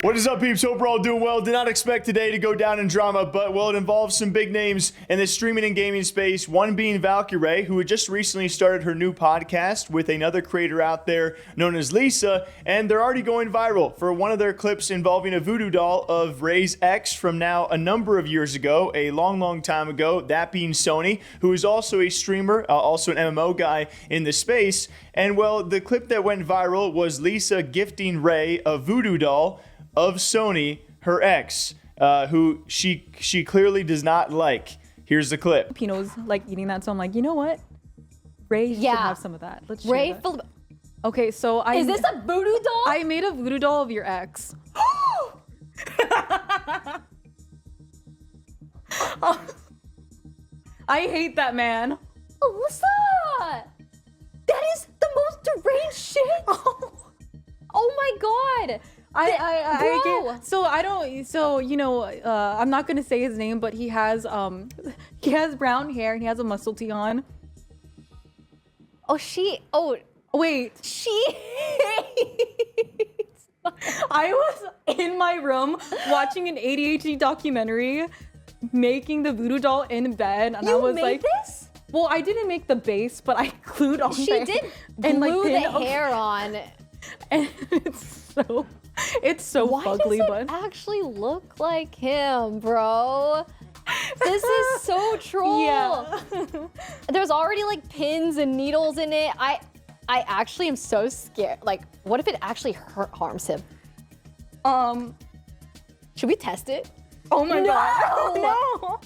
What is up, peeps? Hope we're all doing well. Did not expect today to go down in drama, but, well, it involves some big names in the streaming and gaming space, one being Valkyrae, who had just recently started her new podcast with another creator out there known as Lisa, and they're already going viral for one of their clips involving a voodoo doll of Ray's ex from now a number of years ago, a long time ago, that being Sonii, who is also a streamer, also an MMO guy in the space. And, well, the clip that went viral was Lisa gifting Ray a voodoo doll of Sonii, her ex, who she clearly does not like. Here's the clip. Filipinos like eating that, so I'm like, you know what? Ray should have some of that. Let's Ray, share that. Okay, so is this a voodoo doll? I made a voodoo doll of your ex. I hate that man. Alyssa! That is the most deranged shit! Oh my god! I'm not gonna say his name, but he has brown hair and he has a muscle tee on. Wait. She hates. I was in my room watching an ADHD documentary, making the voodoo doll in bed, and I was like, this? Well, I didn't make the base, but I glued on. She did glue the hair on. And it's so fugly, but it actually look like him, bro? This is so troll. Yeah. There's already like pins and needles in it. I actually am so scared. Like, what if it actually harms him? Should we test it? Oh my god. No.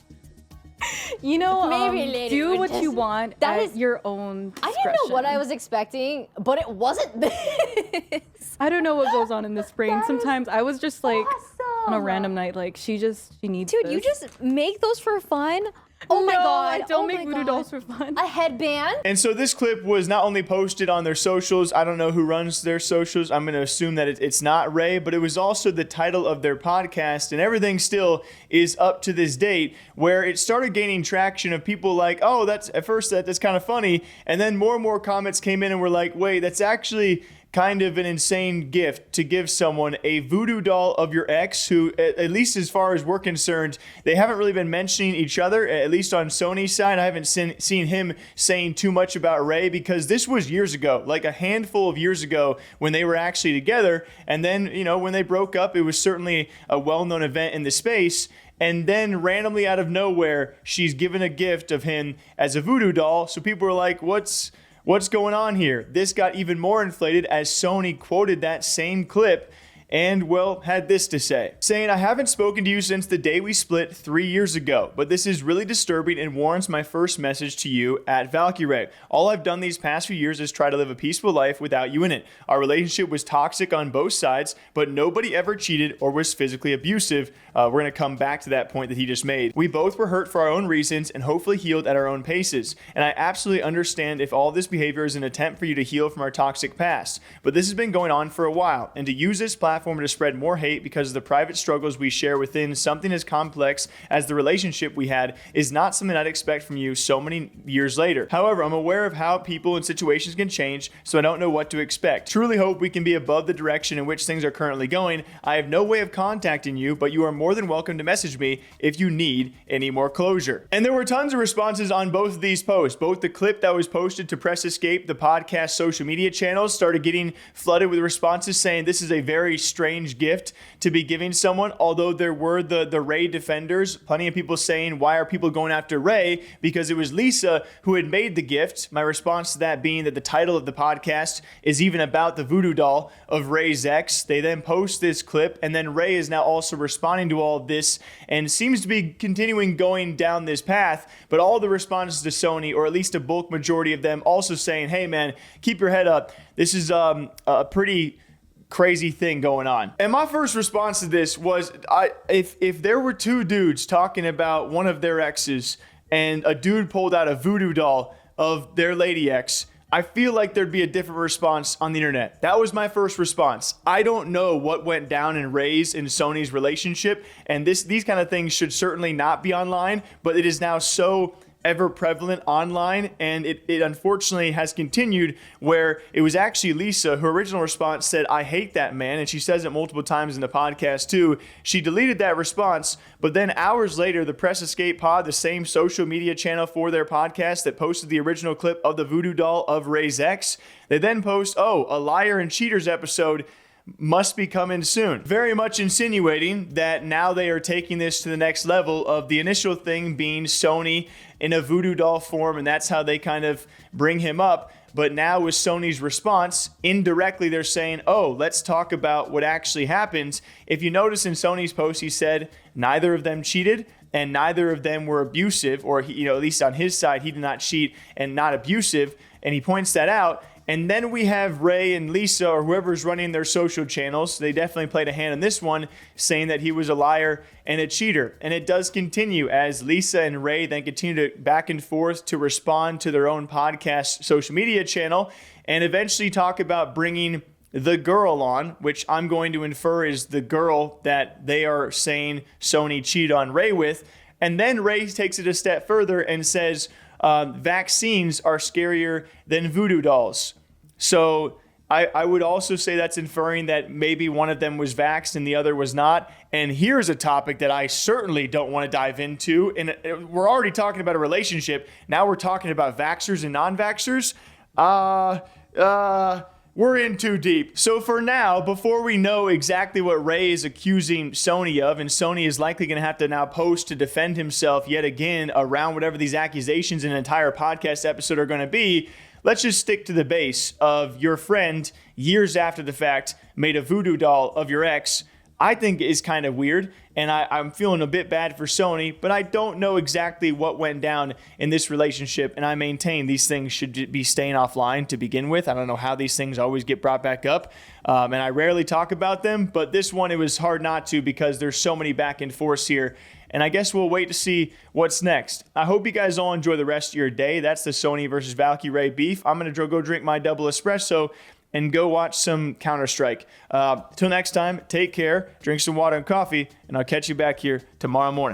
You know, maybe later do what you want at your own discretion. I didn't know what I was expecting, but it wasn't this. I don't know what goes on in this brain. Sometimes I was just like, on a random night, like she needs Dude, this. you just make those for fun? Oh my god. I don't make voodoo dolls for fun. A headband? And so this clip was not only posted on their socials, I don't know who runs their socials, I'm going to assume that it's not Ray, but it was also the title of their podcast, and everything still is up to this date, where it started gaining traction of people like, oh, that's kind of funny, and then more and more comments came in and were like, wait, that's actually kind of an insane gift to give someone, a voodoo doll of your ex, who, at least as far as we're concerned, they haven't really been mentioning each other, at least on Sony's side. I haven't seen him saying too much about Ray, because this was years ago, like a handful of years ago when they were actually together. And then, you know, when they broke up, it was certainly a well-known event in the space. And then randomly out of nowhere, she's given a gift of him as a voodoo doll. So people were like, what's going on here? This got even more inflated as Sonii quoted that same clip and, well, had this to say, saying, I haven't spoken to you since the day we split 3 years ago, but this is really disturbing and warrants my first message to you at Valkyrae. All I've done these past few years is try to live a peaceful life without you in it. Our relationship was toxic on both sides, but nobody ever cheated or was physically abusive. We're going to come back to that point that he just made. We both were hurt for our own reasons and hopefully healed at our own paces. And I absolutely understand if all this behavior is an attempt for you to heal from our toxic past. But this has been going on for a while, and to use this platform to spread more hate because of the private struggles we share within something as complex as the relationship we had is not something I'd expect from you so many years later. However, I'm aware of how people and situations can change, so I don't know what to expect. Truly hope we can be above the direction in which things are currently going. I have no way of contacting you, but you are more than welcome to message me if you need any more closure. And there were tons of responses on both of these posts. Both the clip that was posted to Press Escape, the podcast social media channels, started getting flooded with responses saying this is a very strange gift to be giving someone, although there were the Ray defenders, plenty of people saying, why are people going after Ray? Because it was Lisa who had made the gift. My response to that being that the title of the podcast is even about the voodoo doll of Ray's ex. They then post this clip, and then Ray is now also responding to all of this and seems to be continuing going down this path, but all the responses to Sonii, or at least a bulk majority of them, also saying, hey man, keep your head up. This is a pretty crazy thing going on. And my first response to this was, if there were two dudes talking about one of their exes and a dude pulled out a voodoo doll of their lady ex, I feel like there'd be a different response on the internet. That was my first response. I don't know what went down in Ray's and Sony's relationship, and these kind of things should certainly not be online, but it is now so ever prevalent online, and it unfortunately has continued where it was actually Lisa. Her original response said, "I hate that man," and she says it multiple times in the podcast too. She deleted that response, but then hours later, the Press Escape Pod, the same social media channel for their podcast that posted the original clip of the voodoo doll of Ray's ex, they then post, "Oh, a liar and cheaters episode must be coming soon," very much insinuating that now they are taking this to the next level of the initial thing being Sonii in a voodoo doll form, and that's how they kind of bring him up. But now with Sony's response, indirectly they're saying, oh, let's talk about what actually happens. If you notice in Sony's post, he said neither of them cheated and neither of them were abusive, or at least on his side, he did not cheat and not abusive, and he points that out. And then we have Ray and Lisa, or whoever's running their social channels. They definitely played a hand in this one, saying that he was a liar and a cheater. And it does continue as Lisa and Ray then continue to back and forth to respond to their own podcast social media channel and eventually talk about bringing the girl on, which I'm going to infer is the girl that they are saying Sonii cheated on Ray with. And then Ray takes it a step further and says, vaccines are scarier than voodoo dolls. So I would also say that's inferring that maybe one of them was vaxxed and the other was not. And here's a topic that I certainly don't want to dive into. And we're already talking about a relationship. Now we're talking about vaxxers and non-vaxxers. We're in too deep. So for now, before we know exactly what Ray is accusing Sonii of, and Sonii is likely going to have to now post to defend himself yet again around whatever these accusations in an entire podcast episode are going to be, let's just stick to the base of your friend, years after the fact, made a voodoo doll of your ex. I think is kind of weird, and I'm feeling a bit bad for Sonii, but I don't know exactly what went down in this relationship, and I maintain these things should be staying offline to begin with. I don't know how these things always get brought back up, and I rarely talk about them, but this one, it was hard not to because there's so many back and forths here, and I guess we'll wait to see what's next. I hope you guys all enjoy the rest of your day. That's the Sonii versus Valkyrae beef. I'm going to go drink my double espresso and go watch some Counter-Strike. Till next time, take care, drink some water and coffee, and I'll catch you back here tomorrow morning.